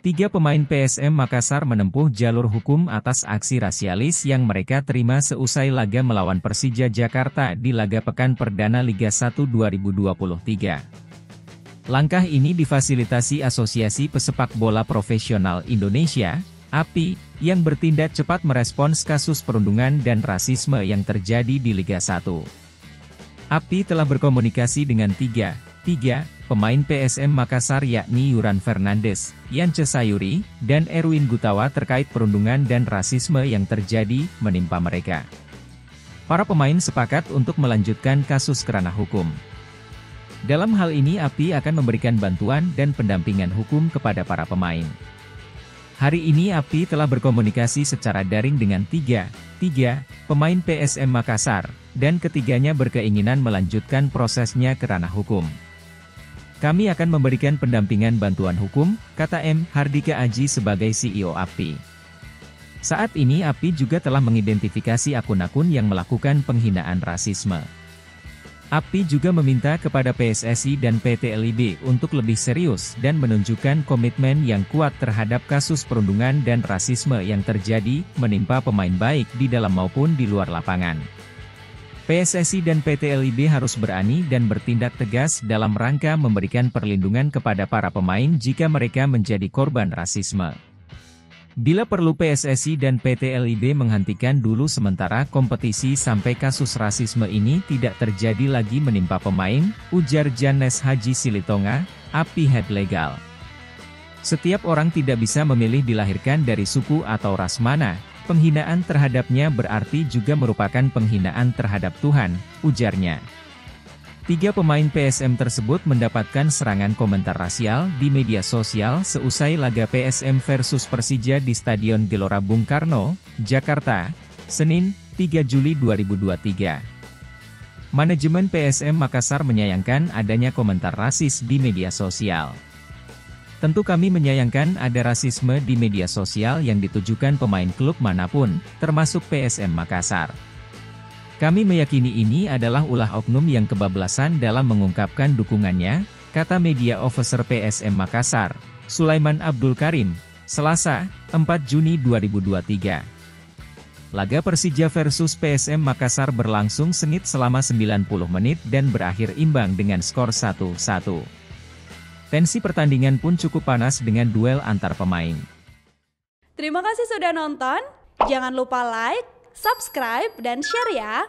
Tiga pemain PSM Makassar menempuh jalur hukum atas aksi rasialis yang mereka terima seusai laga melawan Persija Jakarta di laga pekan perdana Liga 1 2023. Langkah ini difasilitasi Asosiasi Pesepak Bola Profesional Indonesia, API, yang bertindak cepat merespons kasus perundungan dan rasisme yang terjadi di Liga 1. API telah berkomunikasi dengan tiga pemain PSM Makassar yakni Yuran Fernandes, Yance Sayuri, dan Erwin Gutawa terkait perundungan dan rasisme yang terjadi menimpa mereka. Para pemain sepakat untuk melanjutkan kasus ke ranah hukum. Dalam hal ini API akan memberikan bantuan dan pendampingan hukum kepada para pemain. Hari ini API telah berkomunikasi secara daring dengan tiga pemain PSM Makassar, dan ketiganya berkeinginan melanjutkan prosesnya ke ranah hukum. Kami akan memberikan pendampingan bantuan hukum, kata M. Hardika Aji sebagai CEO API. Saat ini API juga telah mengidentifikasi akun-akun yang melakukan penghinaan rasisme. API juga meminta kepada PSSI dan PT LIB untuk lebih serius dan menunjukkan komitmen yang kuat terhadap kasus perundungan dan rasisme yang terjadi menimpa pemain baik di dalam maupun di luar lapangan. PSSI dan PT LIB harus berani dan bertindak tegas dalam rangka memberikan perlindungan kepada para pemain jika mereka menjadi korban rasisme. Bila perlu PSSI dan PT LIB menghentikan dulu sementara kompetisi sampai kasus rasisme ini tidak terjadi lagi menimpa pemain, ujar Janes Haji Silitonga, API Head Legal. Setiap orang tidak bisa memilih dilahirkan dari suku atau ras mana, penghinaan terhadapnya berarti juga merupakan penghinaan terhadap Tuhan, ujarnya. Tiga pemain PSM tersebut mendapatkan serangan komentar rasial di media sosial seusai laga PSM versus Persija di Stadion Gelora Bung Karno, Jakarta, Senin, 3 Juli 2023. Manajemen PSM Makassar menyayangkan adanya komentar rasis di media sosial. Tentu kami menyayangkan ada rasisme di media sosial yang ditujukan pemain klub manapun, termasuk PSM Makassar. Kami meyakini ini adalah ulah oknum yang kebablasan dalam mengungkapkan dukungannya, kata Media Officer PSM Makassar, Sulaiman Abdul Karim, Selasa, 4 Juni 2023. Laga Persija versus PSM Makassar berlangsung sengit selama 90 menit dan berakhir imbang dengan skor 1-1. Tensi pertandingan pun cukup panas dengan duel antar pemain. Terima kasih sudah nonton, jangan lupa like, subscribe, dan share ya!